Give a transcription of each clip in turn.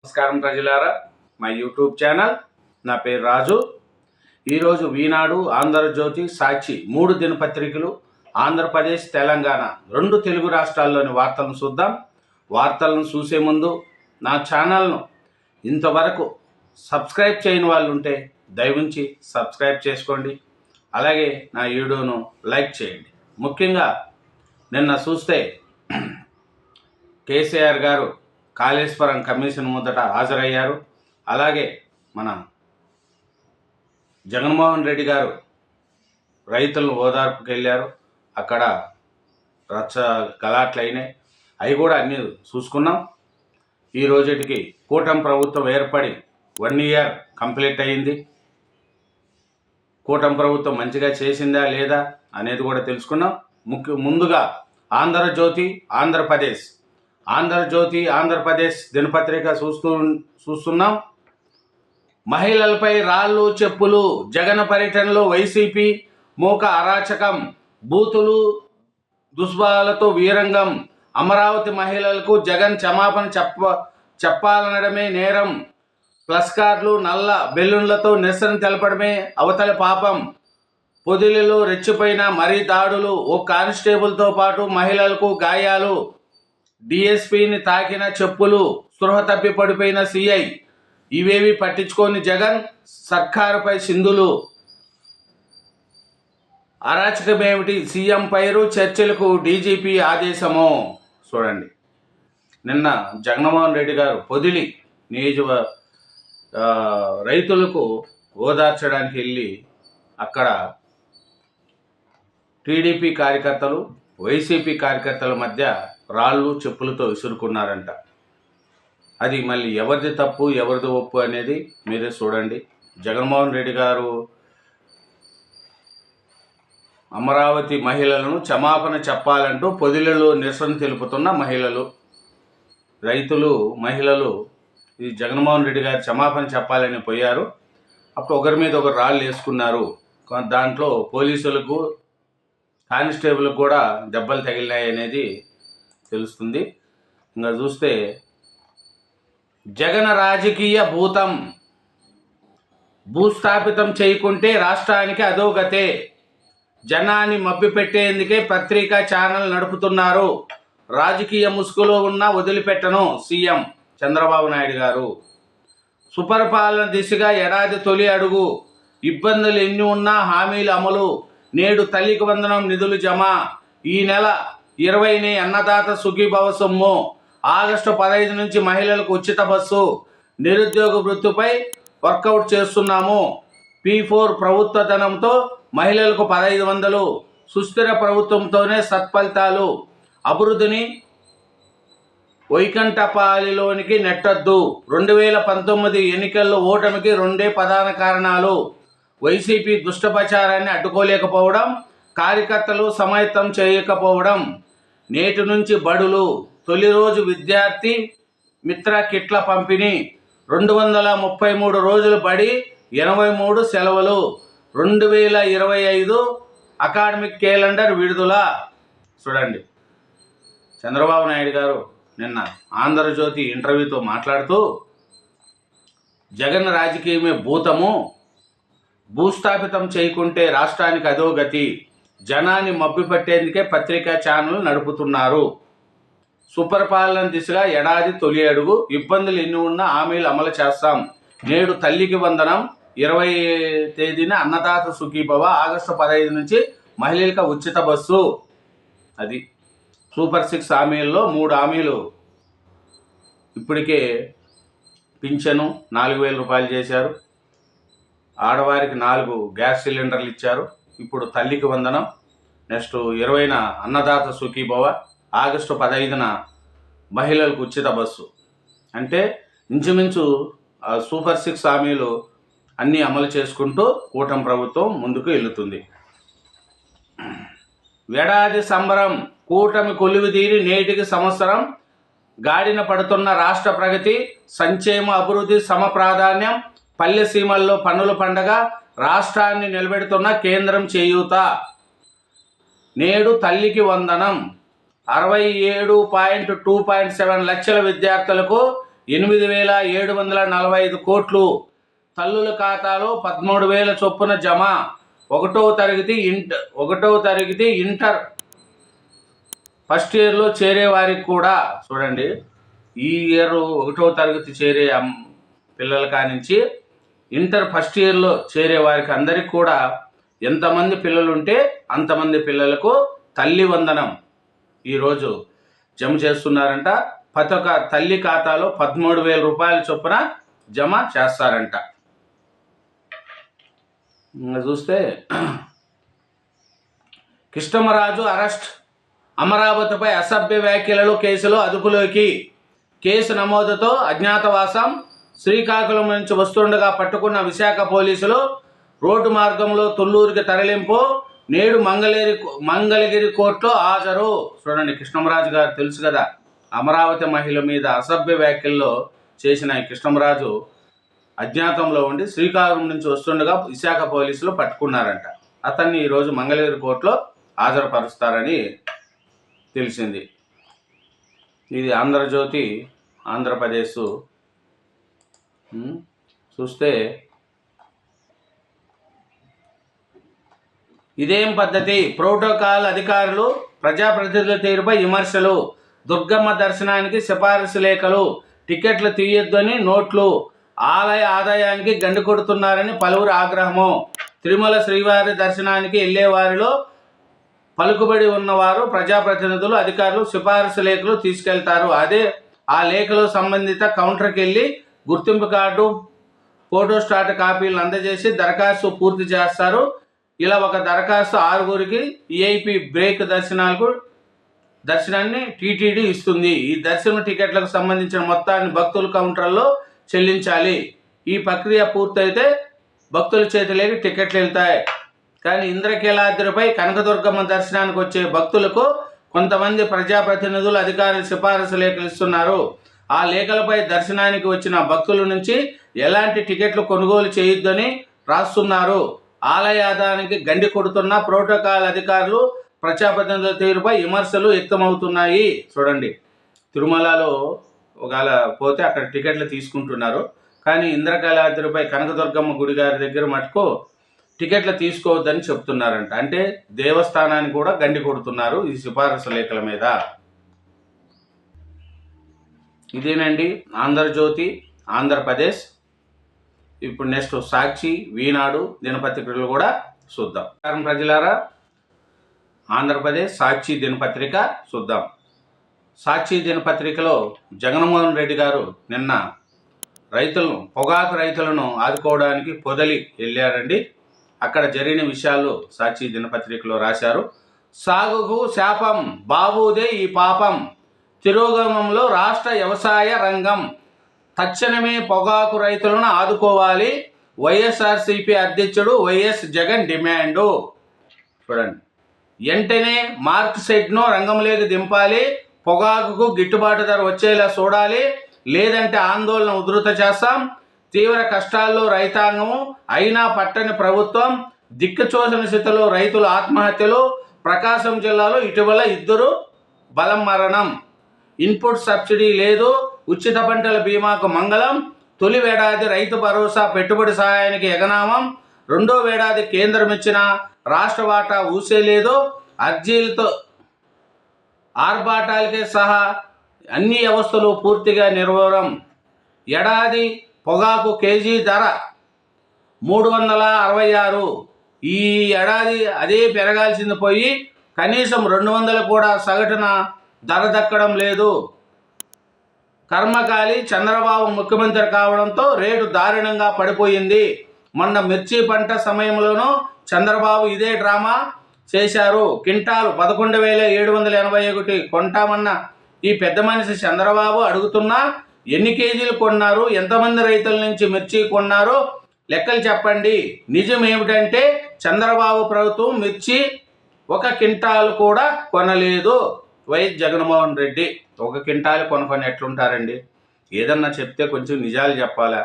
నమస్కారం ప్రజలారా, మా యూట్యూబ్ ఛానల్. నా పేరు రాజు. ఈరోజు ఈనాడు, ఆంధ్రజ్యోతి, సాక్షి 3 దినపత్రికలు, ఆంధ్రప్రదేశ్, తెలంగాణ 2 తెలుగు రాష్ట్రాల్లోని వార్తలను చూద్దాం. వార్తలను చూసే ముందు నా ఛానల్ను ఇంతవరకు సబ్స్క్రైబ్ చేయని వాళ్ళు ఉంటే దయవుంచి సబ్స్క్రైబ్ చేసుకోండి. అలాగే నా వీడియోను లైక్ చేయండి. ముఖ్యంగా నిన్న చూస్తే కేసీఆర్ గారు కాళేశ్వరం కమిషన్ ముందట హాజరయ్యారు. అలాగే మన జగన్మోహన్ రెడ్డి గారు రైతులను ఓదార్పుకి వెళ్ళారు. అక్కడ రచ్చ గలాట్లయినాయి. అవి కూడా అన్నీ చూసుకున్నాం. ఈ రోజుటికి కూటమి ప్రభుత్వం ఏర్పడి 1 ఇయర్ కంప్లీట్ అయింది. కూటమి ప్రభుత్వం మంచిగా చేసిందా లేదా అనేది కూడా తెలుసుకున్నాం. ముందుగా ఆంధ్రజ్యోతి, ఆంధ్రప్రదేశ్ దినపత్రిక చూస్తున్నాం. మహిళలపై రాళ్ళు చెప్పులు, జగన్ పర్యటనలో వైసీపీ మూక అరాచకం, బూతులు దుష్భాలతో వీరంగం, అమరావతి మహిళలకు జగన్ క్షమాపణ చెప్పాలనడమే నేరం, ప్లస్ కార్డులు, నల్ల బెలూన్లతో నిరసన తెలపడమే అవతలి పాపం, పొదిలిలో రెచ్చిపోయిన మరీ దాడులు, ఓ కానిస్టేబుల్తో పాటు మహిళలకు గాయాలు, డిఎస్పీని తాకిన చెప్పులు, స్పృహ తప్పి పడిపోయిన సిఐ, ఇవేవి పట్టించుకోని జగన్ సర్కారుపై సింధులు, అరాచకమేమిటి, సీఎం పైరు చర్చలకు డీజీపీ ఆదేశము. చూడండి, నిన్న జగన్మోహన్ రెడ్డి గారు పొదిలి రైతులకు ఓదార్చడానికి వెళ్ళి అక్కడ టీడీపీ కార్యకర్తలు, వైసీపీ కార్యకర్తల మధ్య రాళ్ళు చెప్పులతో విసురుకున్నారంట. అది మళ్ళీ ఎవరిది తప్పు ఎవరిది ఒప్పు అనేది మీరే చూడండి. జగన్మోహన్ రెడ్డి గారు అమరావతి మహిళలను క్షమాపణ చెప్పాలంటూ పొదిలిలో నిరసన తెలుపుతున్న రైతులు, మహిళలు ఈ జగన్మోహన్ రెడ్డి గారు క్షమాపణ చెప్పాలని పోయారు. అప్పుడు ఒకరి మీద ఒకరు రాళ్ళు వేసుకున్నారు. దాంట్లో పోలీసులకు, కానిస్టేబుల్కి కూడా దెబ్బలు తగిలినాయి అనేది తెలుస్తుంది. ఇంకా చూస్తే జగన్ రాజకీయ భూస్థాపితం చేయకుంటే రాష్ట్రానికి అధోగతే, జనాన్ని మభ్యపెట్టేందుకే పత్రికా ఛానల్ నడుపుతున్నారు, రాజకీయ ముసుగులో ఉన్న వదిలిపెట్టను సీఎం చంద్రబాబు నాయుడు గారు, సుపరిపాలన దిశగా ఏడాది తొలి అడుగు, ఇబ్బందులు ఎన్ని ఉన్నా హామీల అమలు, నేడు తల్లికి వందనం నిధులు జమ, ఈ నెల 20ని అన్నదాత సుఖీభవ సొమ్ము, ఆగస్టు 15 నుంచి మహిళలకు ఉచిత బస్సు, నిరుద్యోగ వృత్తిపై వర్కౌట్ చేస్తున్నాము, P4 ప్రభుత్వ ధనంతో మహిళలకు 1500, సుస్థిర ప్రభుత్వంతోనే సత్ఫలితాలు, అభివృద్ధిని వైకంఠపాలిలోనికి నెట్టొద్దు, 2019 ఎన్నికల్లో ఓటమికి 2 ప్రధాన కారణాలు, వైసీపీ దుష్టప్రచారాన్ని అడ్డుకోలేకపోవడం, కార్యకర్తలు సమాయత్తం చేయకపోవడం, నేటి నుంచి బడులు, తొలి రోజు విద్యార్థి మిత్ర కిట్ల పంపిణీ, 233 రోజులు బడి, 83 సెలవులు, 2025 అకాడమిక్ క్యాలెండర్ విడుదల. చూడండి, చంద్రబాబు నాయుడు గారు నిన్న ఆంధ్రజ్యోతి ఇంటర్వ్యూతో మాట్లాడుతూ జగన్ రాజకీయమే భూస్థాపితం చేయకుంటే రాష్ట్రానికి అధోగతి, జనాన్ని మభ్యపెట్టేందుకే పత్రికా ఛానల్ నడుపుతున్నారు, సుపరిపాలన దిశగా ఏడాది తొలి అడుగు, ఇబ్బందులు ఎన్ని ఉన్నా హామీలు అమలు చేస్తాం, నేడు తల్లికి వందనం, 20 తేదీన అన్నదాత సుఖీభవ, ఆగస్టు 15 నుంచి మహిళలకు ఉచిత బస్సు. అది సూపర్ 6 హామీల్లో 3 హామీలు ఇప్పటికే పింఛను 4000 రూపాయలు చేశారు, ఆడవారికి 4 గ్యాస్ సిలిండర్లు ఇచ్చారు, ఇప్పుడు తల్లికి వందనం, నెక్స్ట్ 20న అన్నదాత సుఖీభవ, ఆగస్టు 15న మహిళలకు ఉచిత బస్సు. అంటే ఇంచుమించు సూపర్ 6 హామీలు అన్నీ అమలు చేసుకుంటూ కూటమి ప్రభుత్వం ముందుకు వెళుతుంది. ఏడాది సంబరం, కూటమి కొలువుదీరి నేటికి సంవత్సరం, గాడిన పడుతున్న రాష్ట్ర ప్రగతి, సంక్షేమ అభివృద్ధి సమ ప్రాధాన్యం, పల్లె సీమల్లో పన్నుల పండగ, రాష్ట్రాన్ని నిలబెడుతున్న కేంద్రం చేయూత, నేడు తల్లికి వందనం, 67.2.7 లక్షల విద్యార్థులకు 8,745 కోట్లు. తల్లుల ఖాతాలో 13,000 చొప్పున జమ. ఒకటవ తరగతి ఇంటర్ ఫస్ట్ ఇయర్లో చేరే వారికి కూడా చూడండి, ఈ ఇయర్ 1వ తరగతి చేరే పిల్లల కానించి ఇంటర్ ఫస్ట్ ఇయర్లో చేరే వారికి అందరికి కూడా ఎంతమంది పిల్లలు ఉంటే అంతమంది పిల్లలకు తల్లి వందనం ఈరోజు జమ చేస్తున్నారంట. ప్రతి ఒక్క తల్లి ఖాతాలో 13,000 రూపాయల చొప్పున జమ చేస్తారంట. చూస్తే కృష్ణమరాజు అరెస్ట్. అమరావతిపై అసభ్య వ్యాఖ్యలలో కేసులో అదుపులోకి. కేసు నమోదుతో అజ్ఞాతవాసం. శ్రీకాకుళం నుంచి వస్తుండగా పట్టుకున్న విశాఖ పోలీసులు రోడ్డు మార్గంలో తుళ్ళూరుకి తరలింపు. నేడు మంగళగిరి కోర్టులో హాజరు. చూడండి, కృష్ణమరాజు గారు తెలుసు కదా, అమరావతి మహిళ మీద అసభ్య వ్యాఖ్యల్లో చేసిన కృష్ణమరాజు అజ్ఞాతంలో ఉండి శ్రీకాకుళం నుంచి వస్తుండగా విశాఖ పోలీసులు పట్టుకున్నారంట. అతన్ని ఈరోజు మంగళగిరి కోర్టులో హాజరుపరుస్తారని తెలిసింది. ఇది ఆంధ్రజ్యోతి ఆంధ్రప్రదేశ్. చూస్తే ఇదేం పద్ధతి, ప్రోటోకాల్ అధికారులు ప్రజాప్రతినిధుల తీరుపై విమర్శలు. దుర్గమ్మ దర్శనానికి సిఫారసు లేఖలు. టికెట్లు తీయొద్దని నోట్లు. ఆలయ ఆదాయానికి గండి కొడుతున్నారని పలువురు ఆగ్రహము. తిరుమల శ్రీవారి దర్శనానికి వెళ్లే వారిలో పలుకుబడి ఉన్నవారు ప్రజాప్రతినిధులు అధికారులు సిఫారసు లేఖలు తీసుకెళ్తారు. అదే ఆ లేఖలు సంబంధిత కౌంటర్కి వెళ్ళి గుర్తింపు కార్డు, ఫోటోస్టాట్ కాపీలను అందజేసి దరఖాస్తు పూర్తి చేస్తారు. ఇలా ఒక దరఖాస్తు 6గురికి విఐపి బ్రేక్ దర్శనాన్ని టీటీడీ ఇస్తుంది. ఈ దర్శన టికెట్లకు సంబంధించిన మొత్తాన్ని భక్తుల కౌంటర్లో చెల్లించాలి. ఈ ప్రక్రియ పూర్తయితే భక్తుల చేతిలోకి టికెట్లు వెళ్తాయి. కానీ ఇంద్రకీలాద్రిపై కనకదుర్గమ్మ దర్శనానికి వచ్చే భక్తులకు కొంతమంది ప్రజాప్రతినిధులు అధికారులు సిఫారసు లేఖలు ఇస్తున్నారు. ఆ లేఖలపై దర్శనానికి వచ్చిన భక్తుల నుంచి ఎలాంటి టికెట్లు కొనుగోలు చేయొద్దని రాస్తున్నారు. ఆలయ ఆదాయానికి గండి కొడుతున్న ప్రోటోకాల్ అధికారులు ప్రజాప్రతినిధుల తీరుపై విమర్శలు వ్యక్తమవుతున్నాయి. చూడండి, తిరుమలలో ఒకవేళ పోతే అక్కడ టికెట్లు తీసుకుంటున్నారు, కానీ ఇంద్రకీలాద్రిపై కనకదుర్గమ్మ గుడి గారి దగ్గర మటుకు టికెట్లు తీసుకోవద్దని చెప్తున్నారంట. అంటే దేవస్థానాన్ని కూడా గండి కొడుతున్నారు ఈ సిఫారసు లేఖల మీద. ఇదేనండి ఆంధ్రజ్యోతి ఆంధ్రప్రదేశ్. ఇప్పుడు నెక్స్ట్ సాక్షి, ఈనాడు దినపత్రికలు కూడా చూద్దాం. ప్రజలారా, ఆంధ్రప్రదేశ్ సాక్షి దినపత్రిక చూద్దాం. సాక్షి దినపత్రికలో జగన్మోహన్ రెడ్డి గారు నిన్న పొగాకు రైతులను ఆదుకోవడానికి పొదలి వెళ్ళారండి. అక్కడ జరిగిన విషయాలు సాక్షి దినపత్రికలో రాశారు. సాగుకు శాపం, బాబుదే ఈ పాపం. తిరోగమంలో రాష్ట్ర వ్యవసాయ రంగం. తక్షణమే పొగాకు రైతులను ఆదుకోవాలి. వైఎస్ఆర్సీపీ అధ్యక్షుడు వైఎస్ జగన్ డిమాండు. చూడండి, వెంటనే మార్కెట్ను రంగంలోకి దింపాలి. పొగాకుకు గిట్టుబాటు ధర వచ్చేలా చూడాలి, లేదంటే ఆందోళన ఉధృత చేస్తాం. తీవ్ర కష్టాల్లో రైతాంగము అయినా పట్టని ప్రభుత్వం. దిక్కుచోసిన స్థితిలో రైతుల ఆత్మహత్యలు. ప్రకాశం జిల్లాలో ఇటీవల 2 బలం మరణం. ఇన్పుట్ సబ్సిడీ లేదు. ఉచిత పంటల బీమాకు మంగళం. తొలి ఏడాది రైతు భరోసా పెట్టుబడి సహాయానికి ఎగనామం. 2వ ఏడాది కేంద్రం ఇచ్చిన రాష్ట్ర వాటా ఊసే లేదు. అర్జీలతో ఆర్భాటాలకే సహా అన్ని వ్యవస్థలు పూర్తిగా నిర్వహణం. ఏడాది పొగాకు కేజీ ధర 366. ఈ ఏడాది అదే పెరగాల్సింది పోయి కనీసం 200 కూడా సగటున ధర దక్కడం లేదు. కర్మకాలి చంద్రబాబు ముఖ్యమంత్రి కావడంతో రేటు దారుణంగా పడిపోయింది. మొన్న మిర్చి పంట సమయంలోనూ చంద్రబాబు ఇదే డ్రామా చేశారు. క్వింటాలు 11,781 కొంటామన్న ఈ పెద్ద మనిషి చంద్రబాబు అడుగుతున్నా ఎన్ని కేజీలు కొన్నారు, ఎంతమంది రైతుల నుంచి మిర్చి కొన్నారో లెక్కలు చెప్పండి. నిజం ఏమిటంటే చంద్రబాబు ప్రభుత్వం మిర్చి 1 క్వింటాలు కూడా కొనలేదు. వైఎస్ జగన్మోహన్ రెడ్డి 1 క్వింటాలు కొనుక్కొని ఎట్లుంటారండి? ఏదన్నా చెప్తే కొంచెం నిజాలు చెప్పాలా?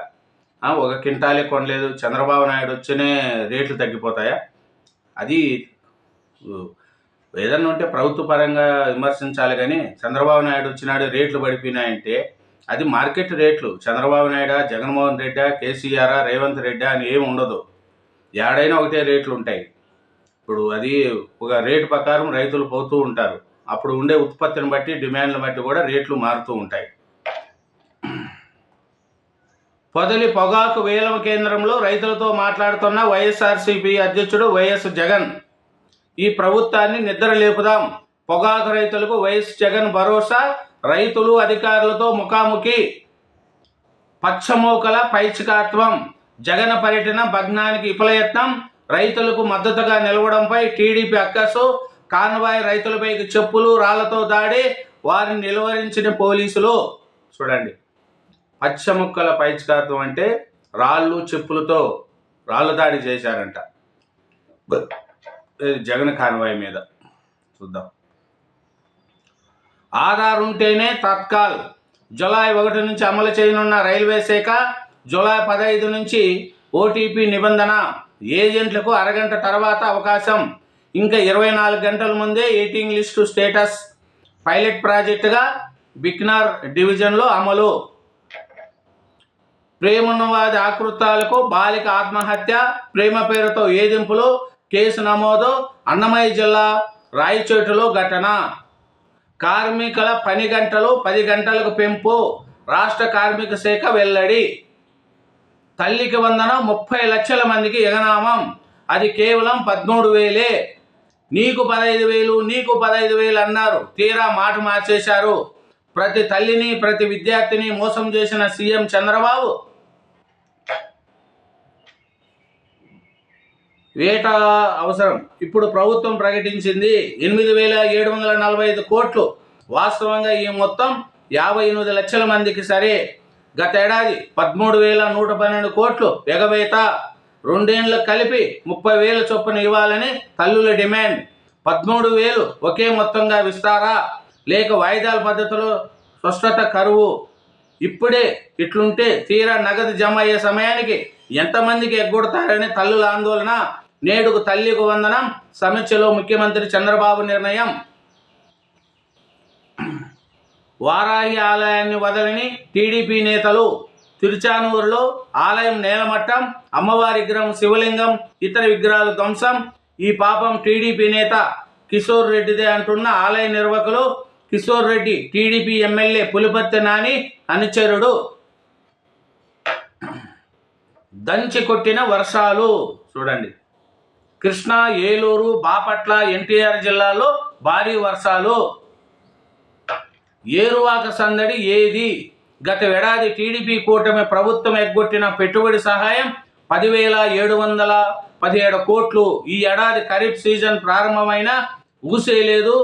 1 క్వింటాలే కొనలేదు, చంద్రబాబు నాయుడు వచ్చేనే రేట్లు తగ్గిపోతాయా? అది ఏదన్నా ఉంటే ప్రభుత్వ పరంగా విమర్శించాలి, కానీ చంద్రబాబు నాయుడు వచ్చినాడు రేట్లు పడిపోయినాయంటే అది మార్కెట్ రేట్లు. చంద్రబాబు నాయుడు, జగన్మోహన్ రెడ్డి, కేసీఆర్, రేవంత్ రెడ్డి అని ఏమి ఉండదు. ఏడైనా ఒకటే రేట్లు ఉంటాయి. ఇప్పుడు అది ఒక రేటు ప్రకారం రైతులు పోతూ ఉంటారు. అప్పుడు ఉండే ఉత్పత్తిని బట్టి, డిమాండ్ని బట్టి కూడా రేట్లు మారుతూ ఉంటాయి. పొదలి పొగాకు వేలం కేంద్రంలో రైతులతో మాట్లాడుతున్న వైఎస్ఆర్సీపీ అధ్యక్షుడు వైఎస్ జగన్. ఈ ప్రభుత్వాన్ని నిద్ర లేపుదాం. పొగాకు రైతులకు వైఎస్ జగన్ భరోసా. రైతులు అధికారులతో ముఖాముఖి. పచ్చమోకల పైచికాత్వం. జగన్ పర్యటన భగ్నానికి విఫలయత్నం. రైతులకు మద్దతుగా నిలవడంపై టీడీపీ అక్కసు. కాన్వాయ్ రైతులపైకి చెప్పులు రాళ్లతో దాడి. వారిని నిలువరించిన పోలీసులు. చూడండి, పచ్చముక్కల పైచికాత్వం అంటే రాళ్ళు చెప్పులతో రాళ్ళ దాడి చేశారంట జగన్ కాన్వాయ్ మీద. చూద్దాం. ఆధార్ ఉంటేనే తత్కాల్. జూలై 1 నుంచి అమలు చేయనున్న రైల్వే శాఖ. జూలై 15 నుంచి ఓటీపీ నిబంధన. ఏజెంట్లకు అరగంట తర్వాత అవకాశం. ఇంకా 24 గంటల ముందే వెయిటింగ్ లిస్టు స్టేటస్. పైలట్ ప్రాజెక్టుగా బిక్నార్ డివిజన్లో అమలు. ప్రేమోన్మాద ఆకృతాలకు బాలిక ఆత్మహత్య. ప్రేమ పేరుతో ఏదింపులు. కేసు నమోదు. అన్నమయ్య జిల్లా రాయచోటిలో ఘటన. కార్మికుల పని గంటలు 10 గంటలకు పెంపు. రాష్ట్ర కార్మిక శాఖ వెల్లడి. తల్లికి వందనం 30 లక్షల మందికి ఎగనామం. అది కేవలం 13,000. నీకు 15,000, నీకు 15,000 అన్నారు. తీరా మాట మార్చేశారు. ప్రతి తల్లిని, ప్రతి విద్యార్థిని మోసం చేసిన సీఎం చంద్రబాబు వేట అవసరం. ఇప్పుడు ప్రభుత్వం ప్రకటించింది 8,745 కోట్లు. వాస్తవంగా ఈ మొత్తం 58 లక్షల మందికి సరే. గత ఏడాది 13,112 కోట్లు ఎగవేత. 2 ఏళ్లకు కలిపి 30,000 చొప్పున ఇవ్వాలని తల్లుల డిమాండ్. 13,000 ఒకే మొత్తంగా విస్తారా, లేక వాయిదాల పద్ధతిలో స్పష్టత కరువు. ఇప్పుడే ఇట్లుంటే తీరా నగదు జమ అయ్యే సమయానికి ఎంతమందికి ఎగ్గొడతారని తల్లుల ఆందోళన. నేడుకు తల్లికి వందనం సమీక్షలో ముఖ్యమంత్రి చంద్రబాబు నిర్ణయం. వారాహి ఆలయాన్ని వదలని టీడీపీ నేతలు. తిరుచానూరులో ఆలయం నేలమట్టం. అమ్మవారి విగ్రహం, శివలింగం, ఇతర విగ్రహాలు ధ్వంసం. ఈ పాపం టీడీపీ నేత కిషోర్ రెడ్డిదే అంటున్న ఆలయ నిర్వాహకులు. కిషోర్ రెడ్డి టీడీపీ ఎమ్మెల్యే పులిపర్తి నాని అనుచరుడు. దంచి కొట్టిన వర్షాలు. చూడండి, కృష్ణా, ఏలూరు, బాపట్ల, ఎన్టీఆర్ జిల్లాలో భారీ వర్షాలు. ఏరువాక సందడి ఏది? గత ఏడాది టీడీపీ కూటమి ప్రభుత్వం ఎగ్గొట్టిన పెట్టుబడి సహాయం 10,717 కోట్లు. ఈ ఏడాది ఖరీఫ్ సీజన్ ప్రారంభమైన ఊసేలేదు.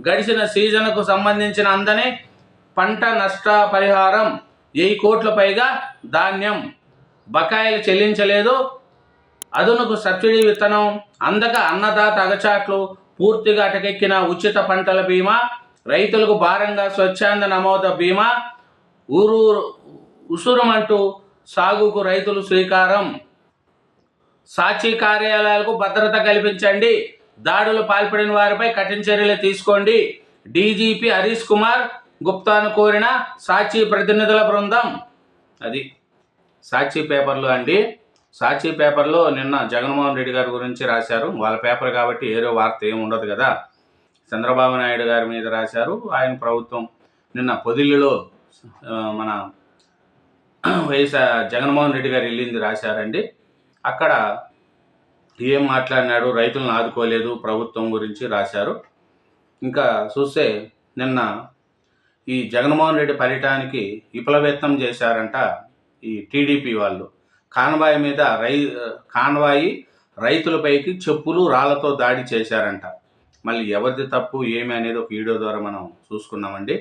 గడిచిన సీజన్కు సంబంధించిన అందని పంట నష్ట పరిహారం 1000 కోట్ల పైగా. ధాన్యం బకాయిలు చెల్లించలేదు. అదనుకు సబ్సిడీ విత్తనం అందక అన్నదాత అగచాట్లు. పూర్తిగా అటకెక్కిన ఉచిత పంటల బీమా. రైతులకు భారంగా స్వచ్ఛంద నమోదు బీమా. ఉసురుమంటూ సాగుకు రైతులు శ్రీకారం. సాక్షి కార్యాలయాలకు భద్రత కల్పించండి. దాడులు పాల్పడిన వారిపై కఠిన చర్యలు తీసుకోండి. డీజీపీ హరీష్ కుమార్ గుప్తాను కోరిన సాక్షి ప్రతినిధుల బృందం. అది సాక్షి పేపర్లో అండి. సాక్షి పేపర్లో నిన్న జగన్మోహన్ రెడ్డి గారి గురించి రాశారు. వాళ్ళ పేపర్ కాబట్టి ఏదో వార్త ఏమి ఉండదు కదా. చంద్రబాబు నాయుడు గారి మీద రాశారు. ఆయన ప్రభుత్వం నిన్న పొదిల్లిలో మన జగన్మోహన్ రెడ్డి గారు వెళ్ళింది రాశారండి. అక్కడ ఏం మాట్లాడినాడు, రైతులను ఆదుకోలేదు, ప్రభుత్వం గురించి రాశారు. ఇంకా చూస్తే నిన్న ఈ జగన్మోహన్ రెడ్డి పర్యటనకి విఫలయత్నం చేశారంట ఈ టీడీపీ వాళ్ళు. కాన్వాయి రైతులపైకి చెప్పులు రాళ్లతో దాడి చేశారంట. మళ్ళీ ఎవరిది తప్పు ఏమి అనేది ఒక వీడియో ద్వారా మనం చూసుకున్నామండి.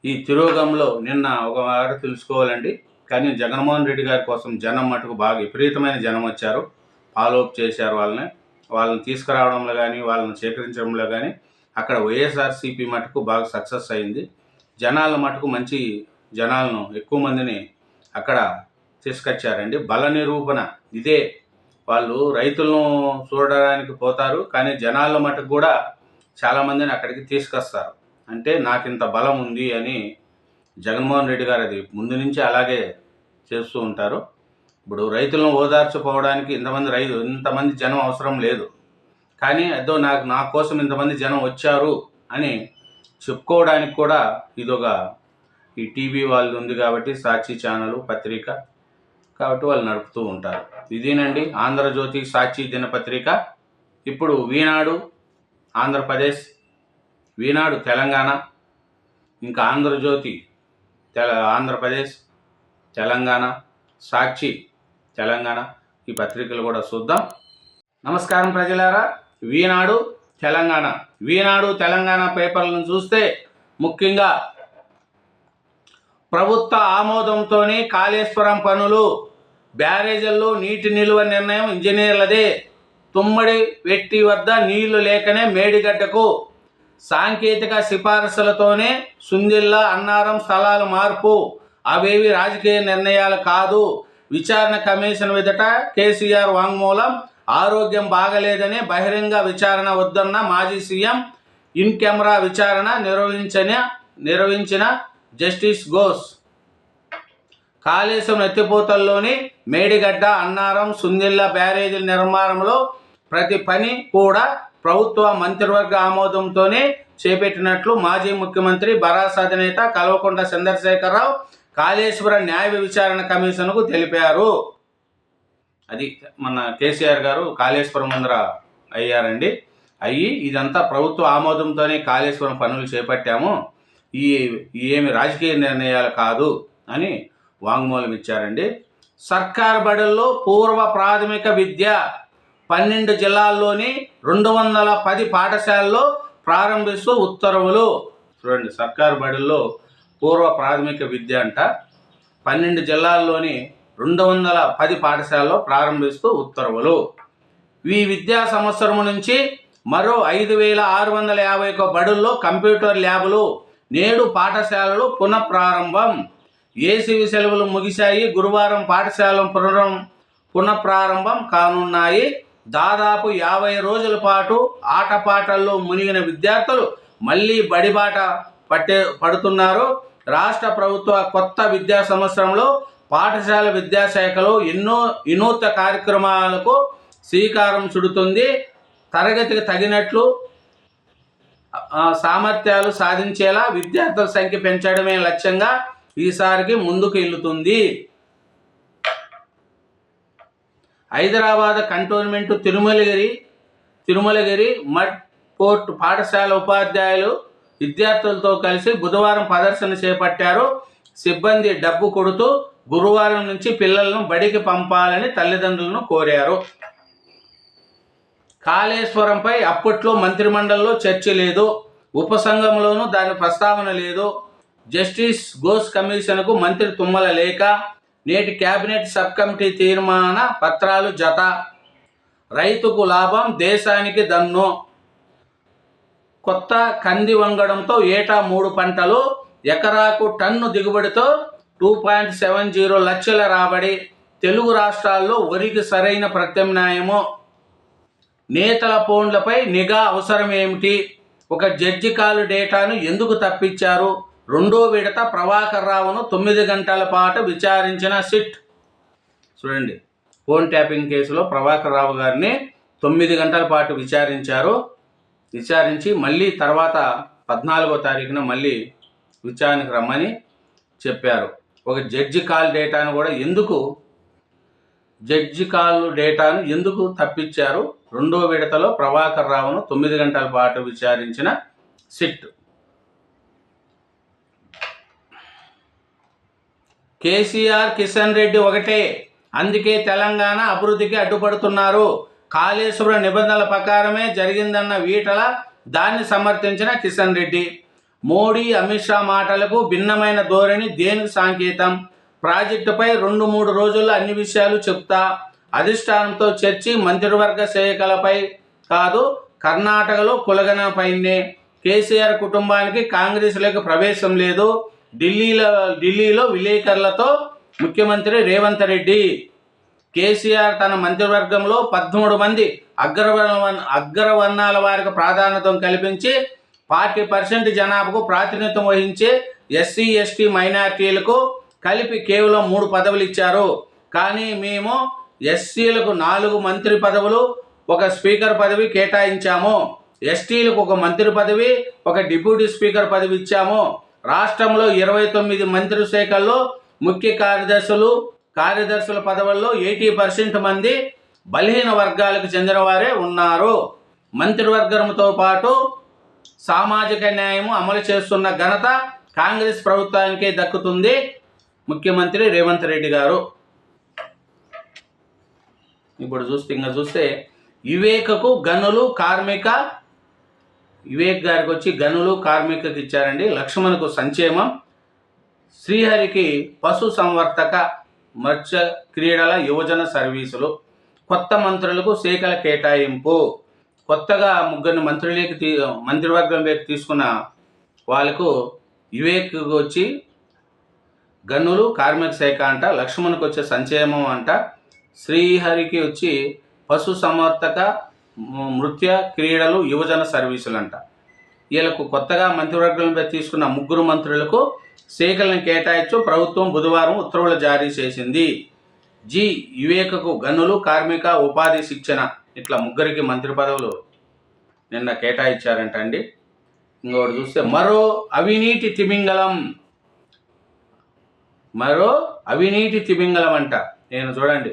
ఈ తిరోగంలో నిన్న ఒక మాట తెలుసుకోవాలండి. కానీ జగన్మోహన్ రెడ్డి గారి కోసం జనం మటుకు బాగా విపరీతమైన జనం వచ్చారు. ఫాలోఅప్ చేశారు. వాళ్ళని తీసుకురావడంలో కానీ, వాళ్ళని సేకరించడంలో కానీ అక్కడ వైఎస్ఆర్సీపీ మటుకు బాగా సక్సెస్ అయింది. జనాల మటుకు మంచి జనాలను, ఎక్కువ మందిని అక్కడ తీసుకొచ్చారండి. బల నిరూపణ ఇదే. వాళ్ళు రైతులను చూడడానికి పోతారు, కానీ జనాల మటుకు కూడా చాలామందిని అక్కడికి తీసుకొస్తారు. అంటే నాకింత బలం ఉంది అని జగన్మోహన్ రెడ్డి గారు అది ముందు నుంచి అలాగే చేస్తూ ఉంటారు. ఇప్పుడు రైతులను ఓదార్చుకోవడానికి ఇంతమంది జనం అవసరం లేదు, కానీ అదో నా కోసం ఇంతమంది జనం వచ్చారు అని చెప్పుకోవడానికి కూడా ఇదొక ఈ టీవీ వాళ్ళు ఉంది కాబట్టి, సాక్షి ఛానల్ పత్రిక కాబట్టి వాళ్ళు నడుపుతూ ఉంటారు. ఇదేనండి ఆంధ్రజ్యోతి, సాక్షి దినపత్రిక. ఇప్పుడు ఈనాడు ఆంధ్రప్రదేశ్, ఈనాడు తెలంగాణ, ఇంకా ఆంధ్రజ్యోతి ఆంధ్రప్రదేశ్, తెలంగాణ, సాక్షి తెలంగాణ, ఈ పత్రికలు కూడా చూద్దాం. నమస్కారం ప్రజలారా. ఈనాడు తెలంగాణ పేపర్లను చూస్తే ముఖ్యంగా ప్రభుత్వ ఆమోదంతోనే కాళేశ్వరం పనులు, బ్యారేజీల్లో నీటి నిల్వ నిర్ణయం ఇంజనీర్లదే, తుమ్మడి వెట్టి వద్ద నీళ్లు లేకనే మేడిగడ్డకు, సాంకేతిక సిఫారసులతోనే సుందిల్లా అన్నారం స్థలాల మార్పు, అవేవి రాజకీయ నిర్ణయాలు కాదు, విచారణ కమిషన్ ఎదుట కేసీఆర్ వాంగ్మూలం, ఆరోగ్యం బాగలేదని బహిరంగ విచారణ వద్దన్న మాజీ సీఎం, ఇన్ కెమెరా విచారణ నిర్వహించిన జస్టిస్ ఘోష్, కాళేశ్వరం ఎత్తిపోతల్లోని మేడిగడ్డ, అన్నారం, సుందిల్లా బ్యారేజీల నిర్మాణంలో ప్రతి పని కూడా ప్రభుత్వ మంత్రివర్గ ఆమోదంతోనే చేపట్టినట్లు మాజీ ముఖ్యమంత్రి బరాస అధినేత కల్వకుంట్ల చంద్రశేఖరరావు కాళేశ్వరం న్యాయ విచారణ కమిషన్కు తెలిపారు. అది మన కేసీఆర్ గారు కాళేశ్వరం ముందర అయ్యారండి. ఇదంతా ప్రభుత్వ ఆమోదంతోనే కాళేశ్వరం పనులు చేపట్టాము, ఏమి రాజకీయ నిర్ణయాలు కాదు అని వాంగ్మూలం ఇచ్చారండి. సర్కారు బడుల్లో పూర్వ ప్రాథమిక విద్య 12 జిల్లాల్లోని 210 పాఠశాలల్లో ప్రారంభిస్తూ ఉత్తర్వులు. చూడండి, సర్కారు బడుల్లో పూర్వ ప్రాథమిక విద్య అంట 12 జిల్లాల్లోని 210 పాఠశాలలో ప్రారంభిస్తూ ఉత్తర్వులు. ఈ విద్యా సంవత్సరం నుంచి మరో 5,651 బడుల్లో కంప్యూటర్ ల్యాబులు, నేడు పాఠశాలలు పునఃప్రారంభం. ఏసీవి సెలవులు ముగిశాయి, గురువారం పాఠశాలలు పునఃప్రారంభం కానున్నాయి. దాదాపు 50 రోజుల పాటు ఆటపాటల్లో మునిగిన విద్యార్థులు మళ్ళీ బడిబాట పడుతున్నారు. రాష్ట్ర ప్రభుత్వ కొత్త విద్యా సంవత్సరంలో పాఠశాల విద్యాశాఖలో ఎన్నో వినూత్న కార్యక్రమాలకు శ్రీకారం చుడుతుంది. తరగతికి తగినట్లు సామర్థ్యాలు సాధించేలా విద్యార్థుల సంఖ్య పెంచడమే లక్ష్యంగా ఈసారికి ముందుకు వెళ్తుంది. హైదరాబాద్ కంటోన్మెంట్ తిరుమలగిరి మడ్ పోర్ట్ పాఠశాల ఉపాధ్యాయులు విద్యార్థులతో కలిసి బుధవారం ప్రదర్శన చేపట్టారు. సిబ్బంది డబ్బు కొడుతూ గురువారం నుంచి పిల్లలను బడికి పంపాలని తల్లిదండ్రులను కోరారు. కాళేశ్వరంపై అప్పట్లో మంత్రిమండలిలో చర్చ లేదు, ఉపసంఘంలోనూ దాని ప్రస్తావన లేదు. జస్టిస్ ఘోష్ కమిషన్కు మంత్రి తుమ్మల లేఖ, నేటి కేబినెట్ సబ్ కమిటీ తీర్మాన పత్రాలు జత. రైతుకు లాభం, దేశానికి దన్ను. కొత్త కంది వంగడంతో ఏటా 3 పంటలు, ఎకరాకు టన్ను దిగుబడితో 2.70 లక్షల రాబడి. తెలుగు రాష్ట్రాల్లో వరికి సరైన ప్రత్యామ్నాయము. నేతల ఫోన్లపై నిఘా అవసరం ఏమిటి? ఒక జడ్జి కాల్ డేటాను ఎందుకు తప్పించారు? రెండో విడత ప్రభాకర్ రావును 9 గంటల పాటు విచారించిన సిట్. చూడండి, ఫోన్ ట్యాపింగ్ కేసులో ప్రభాకర్ రావు గారిని 9 గంటల పాటు విచారించి మళ్ళీ తర్వాత 14వ తారీఖున మళ్ళీ విచారణకు రమ్మని చెప్పారు. ఒక జడ్జి కాల్ డేటాను కూడా ఎందుకు తప్పించారు? రెండో విడతలో ప్రభాకర్ రావును 9 గంటల పాటు విచారించిన సిట్. కేసీఆర్, కిషన్ రెడ్డి ఒకటే, అందుకే తెలంగాణ అభివృద్ధికి అడ్డుపడుతున్నారు. కాళేశ్వరం నిబంధనల ప్రకారమే జరిగిందన్న ఈటల దాన్ని సమర్థించిన కిషన్ రెడ్డి. మోడీ, అమిత్ షా మాటలకు భిన్నమైన ధోరణి దేనికి సంకేతం? ప్రాజెక్టుపై 2-3 రోజుల్లో అన్ని విషయాలు చెప్తా. అధిష్టానంతో చర్చి మంత్రివర్గ శాఖలపై కాదు, కర్ణాటకలో కులగనపైనే. కేసీఆర్ కుటుంబానికి కాంగ్రెస్లోకి ప్రవేశం లేదు. ఢిల్లీలో విలేకరులతో ముఖ్యమంత్రి రేవంత్ రెడ్డి. కేసీఆర్ తన మంత్రివర్గంలో 13 మంది అగ్రవర్ణాల వారికి ప్రాధాన్యత కల్పించి 40% జనాభాకు ప్రాతినిధ్యం వహించే ఎస్సీ ఎస్టీ మైనారిటీలకు కలిపి కేవలం 3 పదవులు ఇచ్చారు. కానీ మేము ఎస్సీలకు 4 మంత్రి పదవులు, 1 స్పీకర్ పదవి కేటాయించాము. ఎస్టీలకు 1 మంత్రి పదవి, 1 డిప్యూటీ స్పీకర్ పదవి ఇచ్చాము. రాష్ట్రంలో 29 మంత్రి శాఖల్లో ముఖ్య కార్యదర్శుల పదవుల్లో 80% మంది బలహీన వర్గాలకు చెందిన వారే ఉన్నారు. మంత్రివర్గంతో పాటు సామాజిక న్యాయం అమలు చేస్తున్న ఘనత కాంగ్రెస్ ప్రభుత్వానికే దక్కుతుంది. ముఖ్యమంత్రి రేవంత్ రెడ్డి గారు. ఇప్పుడు చూస్తే వివేకకు గనులు కార్మిక, వివేక్ గారికి వచ్చి గనులు కార్మికకి ఇచ్చారండి. లక్ష్మణ్కు సంక్షేమం, శ్రీహరికి పశు సంవర్ధక మత్స్య క్రీడల యువజన సర్వీసులు, కొత్త మంత్రులకు శాఖల కేటాయింపు. కొత్తగా 3 మంత్రివర్గంలోకి తీసుకున్న వాళ్ళకు వివేక్ వచ్చి గనులు కార్మిక శాఖ అంట, లక్ష్మణ్కి వచ్చే సంక్షేమం అంట, శ్రీహరికి వచ్చి పశు సంవర్ధక నృత్య క్రీడలు యువజన సర్వీసులు అంట. వీళ్ళకు కొత్తగా మంత్రివర్గంలో తీసుకున్న 3 మంత్రులకు శాఖలను కేటాయించు ప్రభుత్వం బుధవారం ఉత్తర్వులు జారీ చేసింది. వివేకకు గనులు కార్మిక ఉపాధి శిక్షణ, ఇట్లా 3కి మంత్రి పదవులు నిన్న కేటాయించారంట అండి. ఇంకోటి చూస్తే మరో అవినీతి తిమింగలం అంట. నేను చూడండి,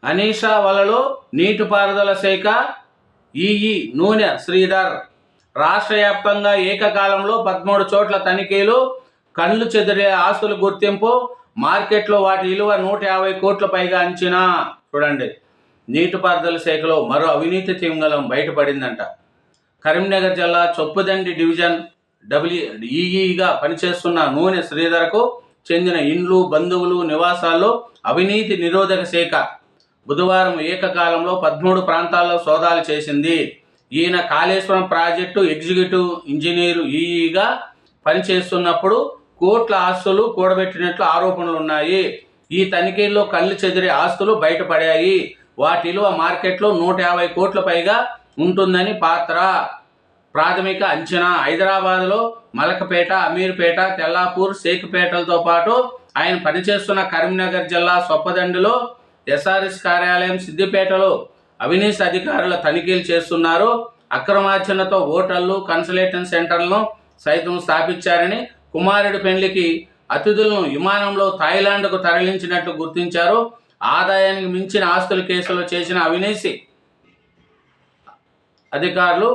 అనీషా వలలో నీటిపారుదల శాఖ ఈఈ నూనె శ్రీధర్. రాష్ట్ర వ్యాప్తంగా ఏకకాలంలో 13 చోట్ల తనిఖీలు, కళ్ళు చెదిరే ఆస్తుల గుర్తింపు, మార్కెట్లో వాటి విలువ 150 కోట్ల పైగా అంచనా. చూడండి, నీటిపారుదల శాఖలో మరో అవినీతి తిమింగలం బయటపడిందంట. కరీంనగర్ జిల్లా చొప్పుదండి డివిజన్ ఈఈగా పనిచేస్తున్న నూనె శ్రీధర్కు చెందిన ఇండ్లు, బంధువులు నివాసాల్లో అవినీతి నిరోధక శాఖ బుధవారం ఏకకాలంలో 13 ప్రాంతాల్లో సోదాలు చేసింది. ఈయన కాళేశ్వరం ప్రాజెక్టు ఎగ్జిక్యూటివ్ ఇంజనీరు ఈఈగా పనిచేస్తున్నప్పుడు కోట్ల ఆస్తులు కూడబెట్టినట్లు ఆరోపణలు ఉన్నాయి. ఈ తనిఖీల్లో కళ్ళు చెదిరే ఆస్తులు బయటపడాయి. వాటి విలువ మార్కెట్లో 150 కోట్ల పైగా ఉంటుందని ప్రాథమిక అంచనా. హైదరాబాద్లో మలకపేట, అమీర్పేట, తెల్లాపూర్, షేక్పేటలతో పాటు ఆయన పనిచేస్తున్న కరీంనగర్ జిల్లా చొప్పదండిలో, ఎస్ఆర్ఎస్ కార్యాలయం సిద్దిపేటలో అవినీతి అధికారులు తనిఖీలు చేస్తున్నారు. అక్రమార్జనతో హోటళ్లు, కన్సల్టేషన్ సెంటర్లను సైతం స్థాపించారని, కుమారుడి పెళ్లికి అతిథులను విమానంలో థాయిలాండ్కు తరలించినట్లు గుర్తించారు. ఆదాయానికి మించిన ఆస్తుల కేసులో చేసిన అవినీతి అధికారులు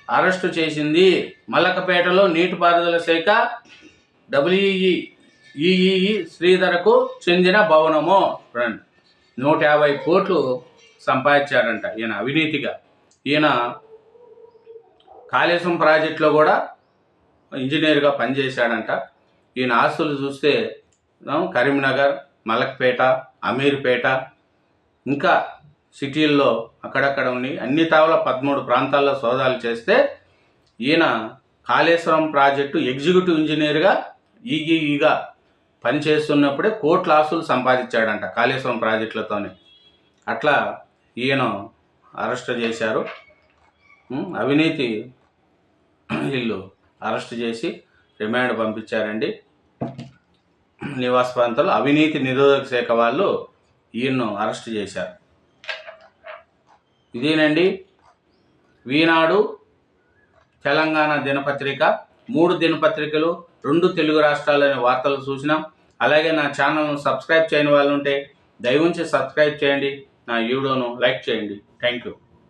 అరెస్టు చేసింది. మలకపేటలో నీటిపారుదల శాఖ ఈఈ శ్రీధర్కు చెందిన భవనము 150 కోట్లు సంపాదించాడంట ఈయన అవినీతిగా. ఈయన కాళేశ్వరం ప్రాజెక్టులో కూడా ఇంజనీర్గా పనిచేశాడంట. ఈయన ఆస్తులు చూస్తే కరీంనగర్, మలక్పేట, అమీర్పేట, ఇంకా సిటీల్లో అక్కడక్కడ ఉండి అన్ని తావుల 13 ప్రాంతాల్లో సోదాలు చేస్తే ఈయన కాళేశ్వరం ప్రాజెక్టు ఎగ్జిక్యూటివ్ ఇంజనీర్గా ఈఈగా పనిచేస్తున్నప్పుడే కోట్ల ఆస్తులు సంపాదించాడంట కాళేశ్వరం ప్రాజెక్టులతోనే. అట్లా ఈయన అరెస్ట్ చేశారు. అవినీతి వీళ్ళు అరెస్ట్ చేసి రిమాండ్ పంపించారండి. నివాస ప్రాంతాల్లో అవినీతి నిరోధక శాఖ వాళ్ళు ఈయన్ను అరెస్ట్ చేశారు. ఇదేనండి ఈనాడు తెలంగాణ దినపత్రిక. 3 దినపత్రికలు, 2 తెలుగు రాష్ట్రాల్లోని వార్తలు చూసినాం. అలాగే నా ఛానల్ను సబ్స్క్రైబ్ చేయని వాళ్ళు ఉంటే దయవుంచి సబ్స్క్రైబ్ చేయండి, నా వీడియోను లైక్ చేయండి. Thank you.